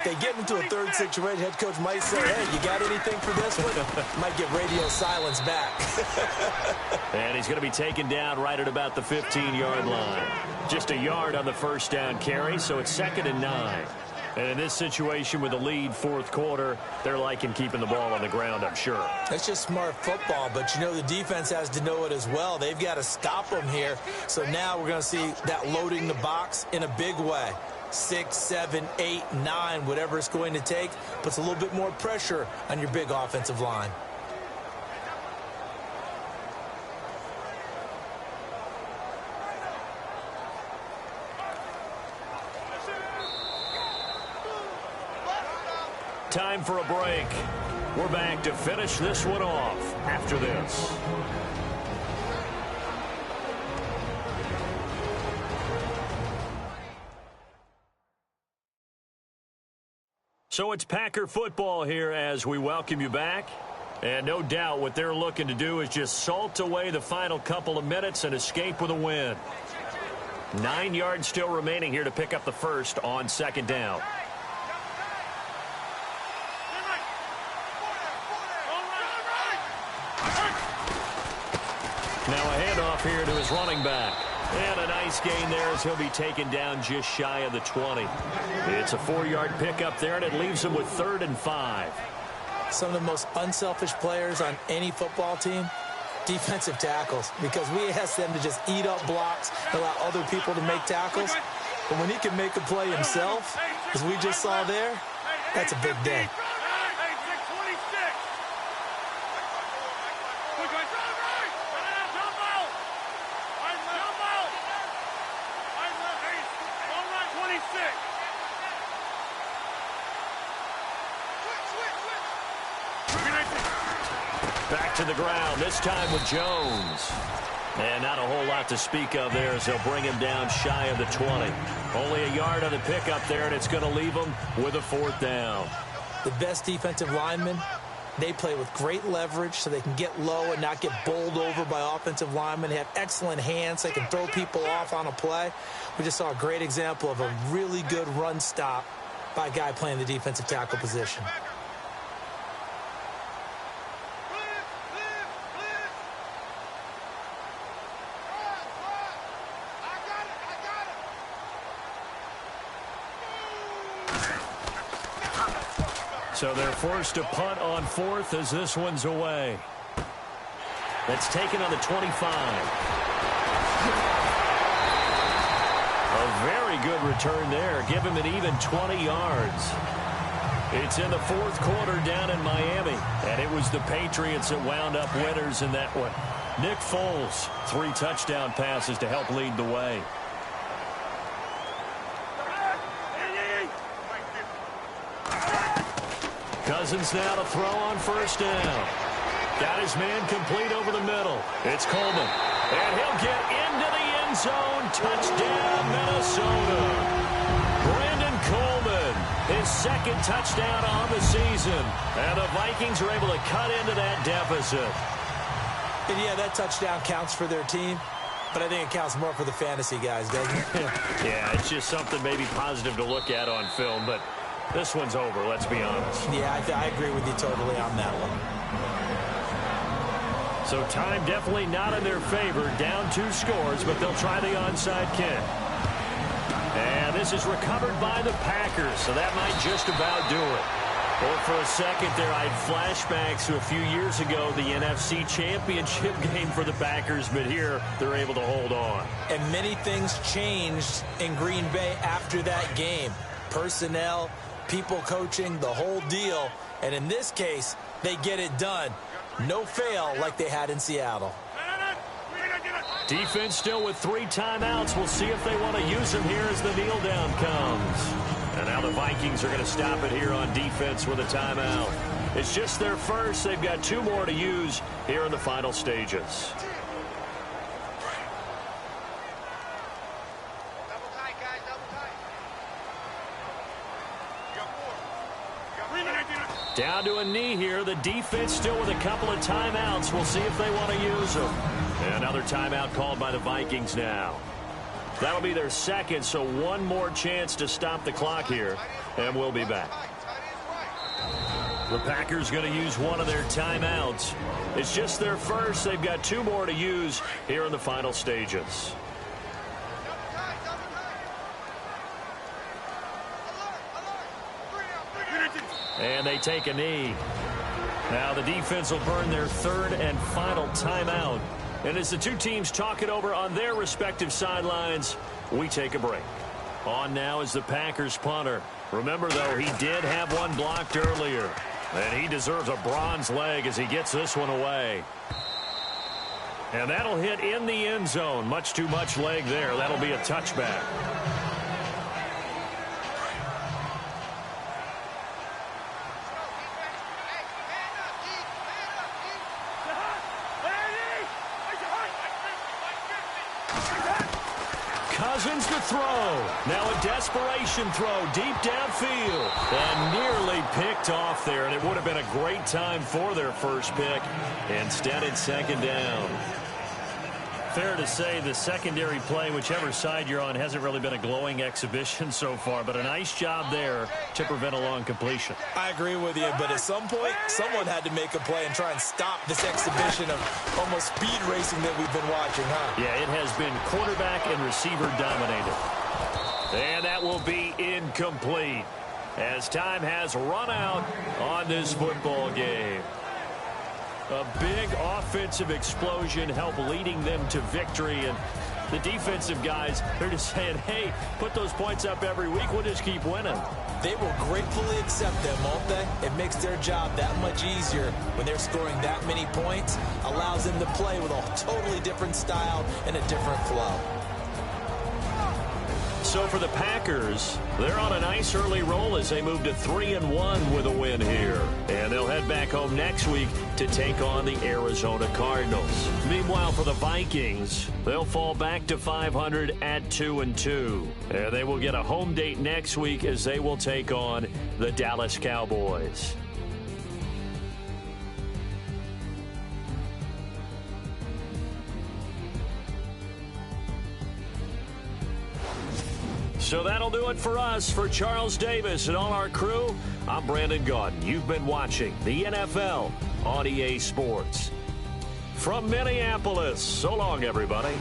they get into a third situation, head coach might say, hey, you got anything for this one? Might get radio silence back. And he's going to be taken down right at about the 15-yard line. Just a yard on the first down carry, so it's 2nd and 9. And in this situation with the lead fourth quarter, they're liking keeping the ball on the ground, I'm sure. That's just smart football, but you know the defense has to know it as well. They've got to stop them here. So now we're going to see that loading the box in a big way. 6, 7, 8, 9, whatever it's going to take, puts a little bit more pressure on your big offensive line. Time for a break. We're back to finish this one off after this. So it's Packer football here as we welcome you back. And no doubt what they're looking to do is just salt away the final couple of minutes and escape with a win. 9 yards still remaining here to pick up the first on 2nd down. Now a handoff here to his running back. And a nice gain there as he'll be taken down just shy of the 20. It's a 4-yard pickup there, and it leaves him with 3rd and 5. Some of the most unselfish players on any football team, defensive tackles, because we ask them to just eat up blocks, allow other people to make tackles. But when he can make a play himself, as we just saw there, that's a big day. Back to the ground, this time with Jones. And not a whole lot to speak of there as they'll bring him down shy of the 20. Only a yard on the pickup there, and it's going to leave him with a 4th down. The best defensive linemen, they play with great leverage so they can get low and not get bowled over by offensive linemen. They have excellent hands. They can throw people off on a play. We just saw a great example of a really good run stop by a guy playing the defensive tackle position. So they're forced to punt on 4th as this one's away. That's taken on the 25. A very good return there. Give him an even 20 yards. It's in the fourth quarter down in Miami. And it was the Patriots that wound up winners in that one. Nick Foles, 3 touchdown passes to help lead the way. Cousins now to throw on 1st down. Got his man complete over the middle. It's Coleman. And he'll get into the end zone. Touchdown, Minnesota. Brandon Coleman, his 2nd touchdown on the season. And the Vikings are able to cut into that deficit. And yeah, that touchdown counts for their team. But I think it counts more for the fantasy guys, doesn't it? Yeah, it's just something maybe positive to look at on film. But this one's over, let's be honest. Yeah, I agree with you totally on that one. So time definitely not in their favor. Down 2 scores, but they'll try the onside kick. And this is recovered by the Packers, so that might just about do it. Well, for a second there, I had flashbacks to a few years ago, the NFC Championship game for the Packers, but here they're able to hold on. And many things changed in Green Bay after that game. Personnel, people coaching, the whole deal. And in this case, they get it done. No fail like they had in Seattle. Defense still with 3 timeouts. We'll see if they want to use them here as the kneel down comes. And now the Vikings are going to stop it here on defense with a timeout. It's just their first. They've got 2 more to use here in the final stages. Down to a knee here. The defense still with a couple of timeouts. We'll see if they want to use them. Another timeout called by the Vikings now. That'll be their second, so one more chance to stop the clock here, and we'll be back. The Packers going to use one of their timeouts. It's just their first. They've got 2 more to use here in the final stages. And they take a knee. Now the defense will burn their 3rd and final timeout. And as the 2 teams talk it over on their respective sidelines, we take a break. On now is the Packers punter. Remember, though, he did have one blocked earlier. And he deserves a bronze leg as he gets this one away. And that'll hit in the end zone. Much too much leg there. That'll be a touchback. Cousins to throw. Now a desperation throw deep downfield. And nearly picked off there. And it would have been a great time for their first pick. Instead, it's 2nd down. Fair to say the secondary play, whichever side you're on, hasn't really been a glowing exhibition so far. But a nice job there to prevent a long completion. I agree with you, but at some point, someone had to make a play and try and stop this exhibition of almost speed racing that we've been watching, huh? Yeah, it has been quarterback and receiver dominated. And that will be incomplete as time has run out on this football game. A big offensive explosion helped leading them to victory. And the defensive guys, they're just saying, hey, put those points up every week. We'll just keep winning. They will gratefully accept them, won't they? It makes their job that much easier when they're scoring that many points. Allows them to play with a totally different style and a different flow. So for the Packers, they're on a nice early roll as they move to 3-1 with a win here. And they'll head back home next week to take on the Arizona Cardinals. Meanwhile, for the Vikings, they'll fall back to 500 at 2-2. And they will get a home date next week as they will take on the Dallas Cowboys. So that'll do it for us. For Charles Davis and all our crew, I'm Brandon Gaudin. You've been watching the NFL on EA Sports. From Minneapolis, so long, everybody.